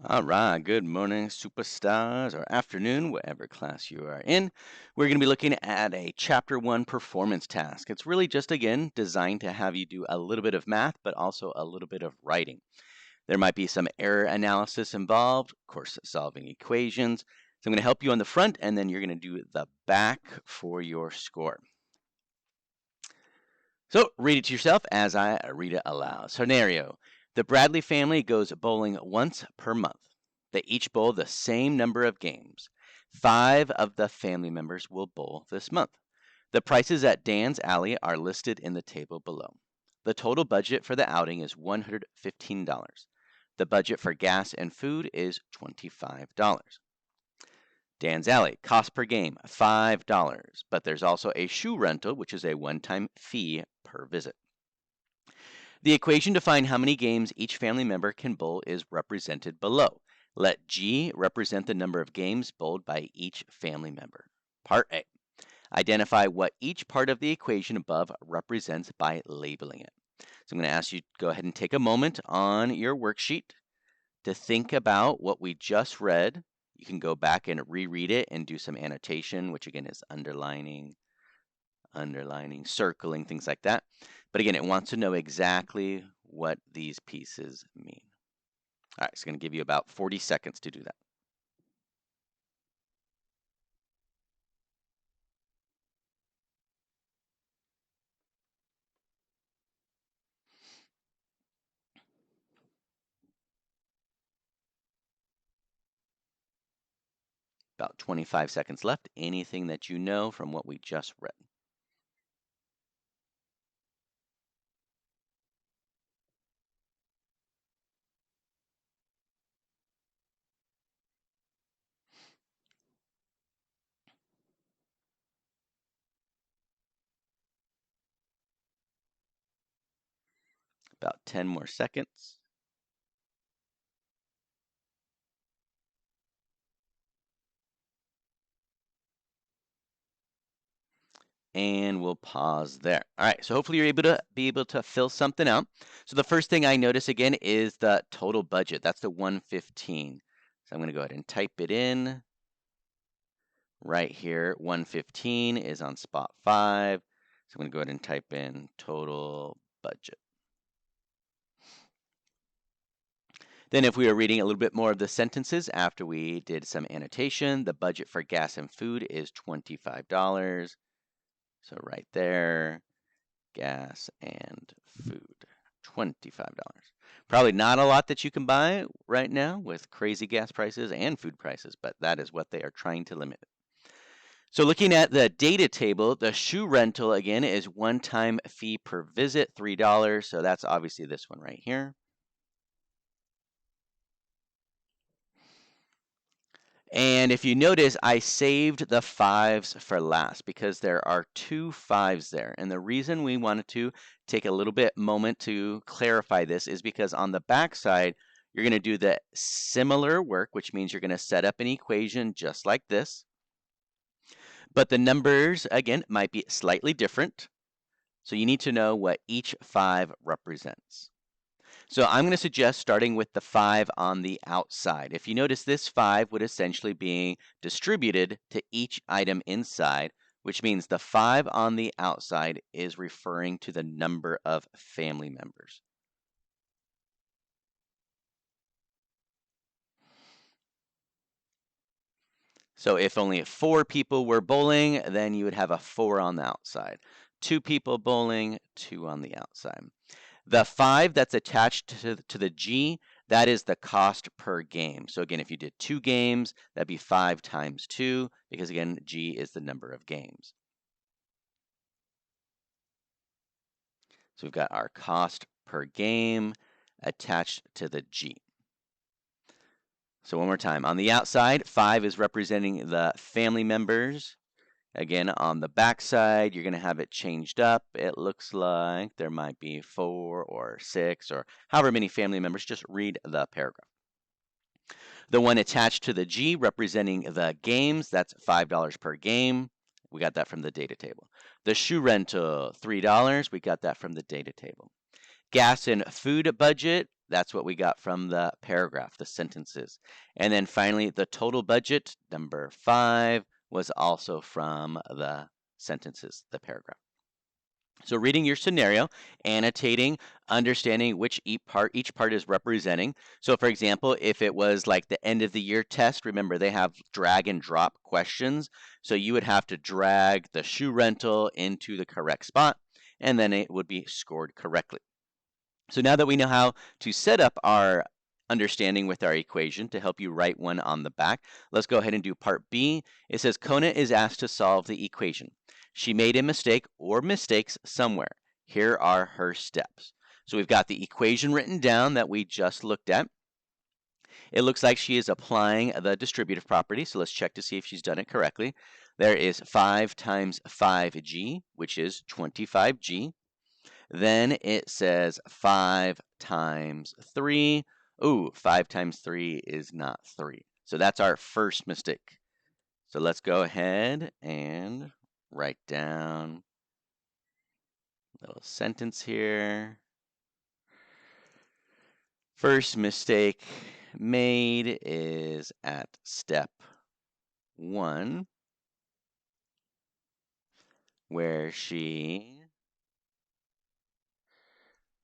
All right, good morning, superstars, or afternoon, whatever class you are in. We're going to be looking at a Chapter 1 performance task. It's really just, again, designed to have you do a little bit of math, but also a little bit of writing. There might be some error analysis involved, of course, solving equations. So I'm going to help you on the front, and then you're going to do the back for your score. So read it to yourself as I read it aloud. Scenario: the Bradley family goes bowling once per month. They each bowl the same number of games. 5 of the family members will bowl this month. The prices at Dan's Alley are listed in the table below. The total budget for the outing is $115. The budget for gas and food is $25. Dan's Alley, cost per game, $5, but there's also a shoe rental, which is a one-time fee per visit. The equation to find how many games each family member can bowl is represented below. Let G represent the number of games bowled by each family member. Part A. Identify what each part of the equation above represents by labeling it. So I'm going to ask you to go ahead and take a moment on your worksheet to think about what we just read. You can go back and reread it and do some annotation, which again is underlining, circling, things like that. But again, it wants to know exactly what these pieces mean. All right, it's going to give you about 40 seconds to do that. About 25 seconds left. Anything that you know from what we just read? About 10 more seconds. And we'll pause there. All right, so hopefully you're able to fill something out. So the first thing I notice again is the total budget. That's the 115. So I'm going to go ahead and type it in right here. 115 is on spot 5. So I'm going to go ahead and type in total budget. Then if we are reading a little bit more of the sentences after we did some annotation, the budget for gas and food is $25. So right there, gas and food, $25. Probably not a lot that you can buy right now with crazy gas prices and food prices, but that is what they are trying to limit. So looking at the data table, the shoe rental again is one-time fee per visit, $3. So that's obviously this one right here. And if you notice, I saved the 5s for last because there are 2 5s there. And the reason we wanted to take a little bit moment to clarify this is because on the back side, you're going to do the similar work, which means you're going to set up an equation just like this. But the numbers, again, might be slightly different. So you need to know what each 5 represents. So I'm going to suggest starting with the 5 on the outside. If you notice, this 5 would essentially be distributed to each item inside, which means the 5 on the outside is referring to the number of family members. So if only 4 people were bowling, then you would have a 4 on the outside. 2 people bowling, 2 on the outside. The 5 that's attached to the G, that is the cost per game. So again, if you did 2 games, that'd be 5 times 2, because again, G is the number of games. So we've got our cost per game attached to the G. So one more time. On the outside, 5 is representing the family members. Again, on the back side, you're going to have it changed up. It looks like there might be 4 or 6 or however many family members. Just read the paragraph. The one attached to the G representing the games, that's $5 per game. We got that from the data table. The shoe rental, $3. We got that from the data table. gas and food budget, that's what we got from the paragraph, the sentences. And then finally, the total budget, number 5, was also from the sentences, the paragraph. So reading your scenario, annotating, understanding which each part is representing. So for example, if it was like the end of the year test, remember they have drag and drop questions. So you would have to drag the shoe rental into the correct spot, and then it would be scored correctly. So now that we know how to set up our understanding with our equation to help you write one on the back, let's go ahead and do part B. It says Kona is asked to solve the equation. She made a mistake or mistakes somewhere. Here are her steps. So we've got the equation written down that we just looked at. It looks like she is applying the distributive property, so let's check to see if she's done it correctly. There is 5 times 5g, which is 25g. Then it says 5 times 3. Ooh, 5 times 3 is not 3. So that's our first mistake. So let's go ahead and write down a little sentence here. First mistake made is at step 1, where she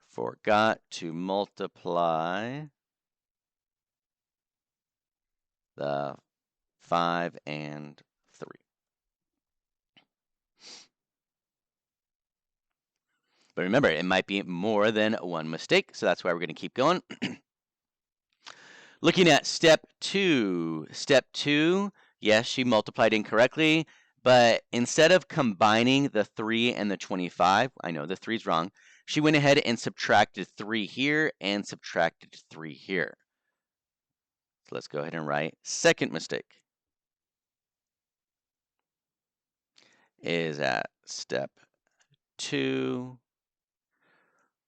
forgot to multiply the 5 and 3. But remember, it might be more than one mistake, so that's why we're going to keep going. Looking at step 2. Step 2, yes, she multiplied incorrectly, but instead of combining the 3 and the 25, I know the 3 is wrong, she went ahead and subtracted 3 here and subtracted 3 here. So let's go ahead and write second mistake. Is at step 2,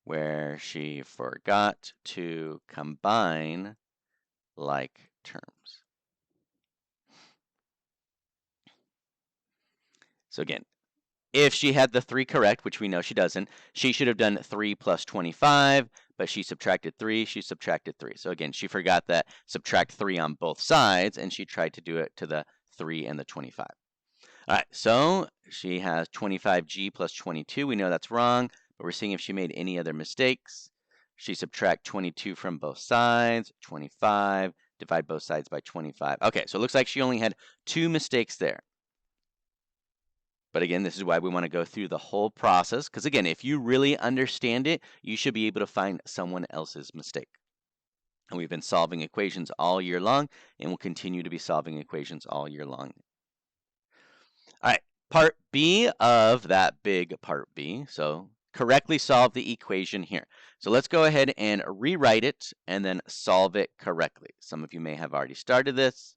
where she forgot to combine like terms. So again, if she had the 3 correct, which we know she doesn't, she should have done 3 plus 25, but she subtracted 3, she subtracted 3. So again, she forgot that subtract 3 on both sides, and she tried to do it to the 3 and the 25. All right, so she has 25g plus 22. We know that's wrong, but we're seeing if she made any other mistakes. She subtract 22 from both sides, 25, divide both sides by 25. Okay, so it looks like she only had 2 mistakes there. But again, this is why we want to go through the whole process, because again, if you really understand it, you should be able to find someone else's mistake. And we've been solving equations all year long, and we'll continue to be solving equations all year long. All right, part B of that big part B. So correctly solve the equation here. So let's go ahead and rewrite it and then solve it correctly. Some of you may have already started this.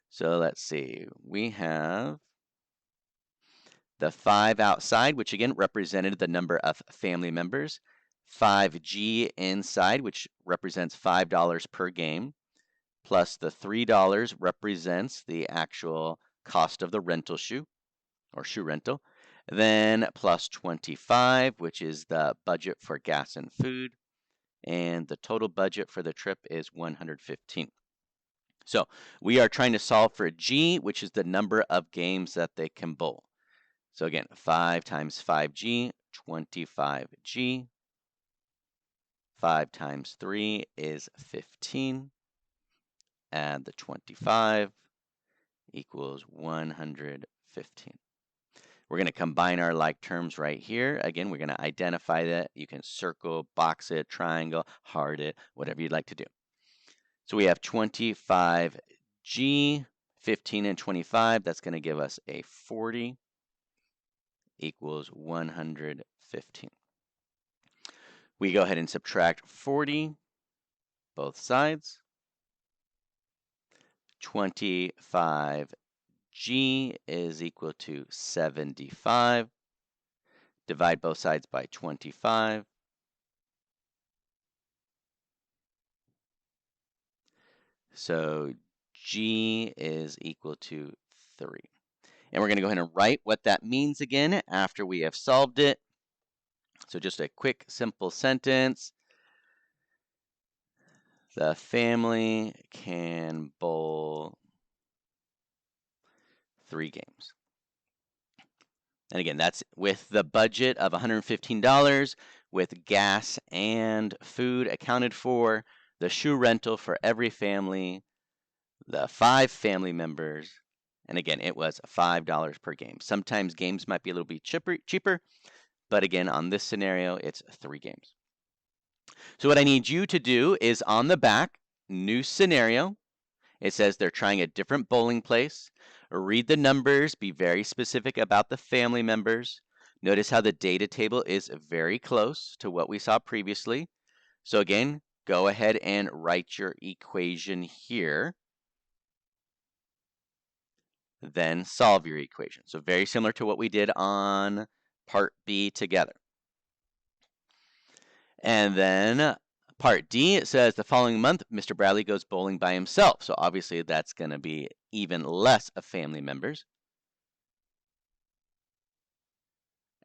So let's see. We have the 5 outside, which again represented the number of family members. 5G inside, which represents $5 per game, plus the $3 represents the actual cost of the rental shoe or shoe rental. Then plus 25, which is the budget for gas and food. And the total budget for the trip is 115. So we are trying to solve for G, which is the number of games that they can bowl. So again, 5 times 5G, 25G. 5 times 3 is 15. Add the 25 equals 115. We're going to combine our like terms right here. Again, we're going to identify that. You can circle, box it, triangle, heart it, whatever you'd like to do. So we have 25G, 15 and 25. That's going to give us a 40 equals 115. We go ahead and subtract 40, both sides. 25G is equal to 75. Divide both sides by 25. So G is equal to 3. And we're going to go ahead and write what that means again after we have solved it. So just a quick, simple sentence. The family can bowl 3 games. And again, that's with the budget of $115, with gas and food accounted for, the shoe rental for every family, the 5 family members, and again, it was $5 per game. Sometimes games might be a little bit cheaper, but again, on this scenario, it's 3 games. So what I need you to do is on the back, new scenario. It says they're trying a different bowling place. Read the numbers, be very specific about the family members. Notice how the data table is very close to what we saw previously. So again, go ahead and write your equation here. Then solve your equation. So very similar to what we did on part B together. And then part D, it says the following month, Mr. Bradley goes bowling by himself. So obviously that's going to be even less of family members.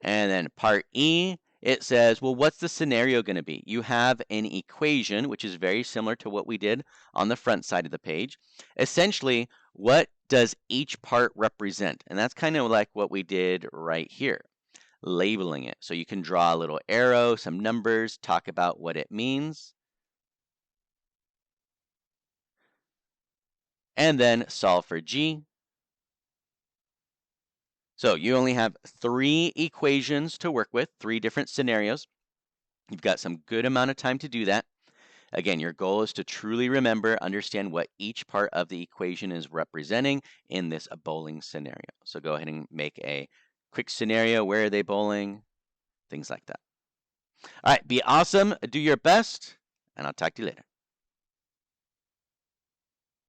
And then part E, it says, well, what's the scenario going to be? You have an equation, which is very similar to what we did on the front side of the page. Essentially, what does each part represent? And that's kind of like what we did right here, labeling it. So you can draw a little arrow, some numbers, talk about what it means. And then solve for G. So you only have 3 equations to work with, 3 different scenarios. You've got some good amount of time to do that. Again, your goal is to truly remember, understand what each part of the equation is representing in this bowling scenario. So go ahead and make a quick scenario. Where are they bowling? Things like that. All right, be awesome, do your best, and I'll talk to you later.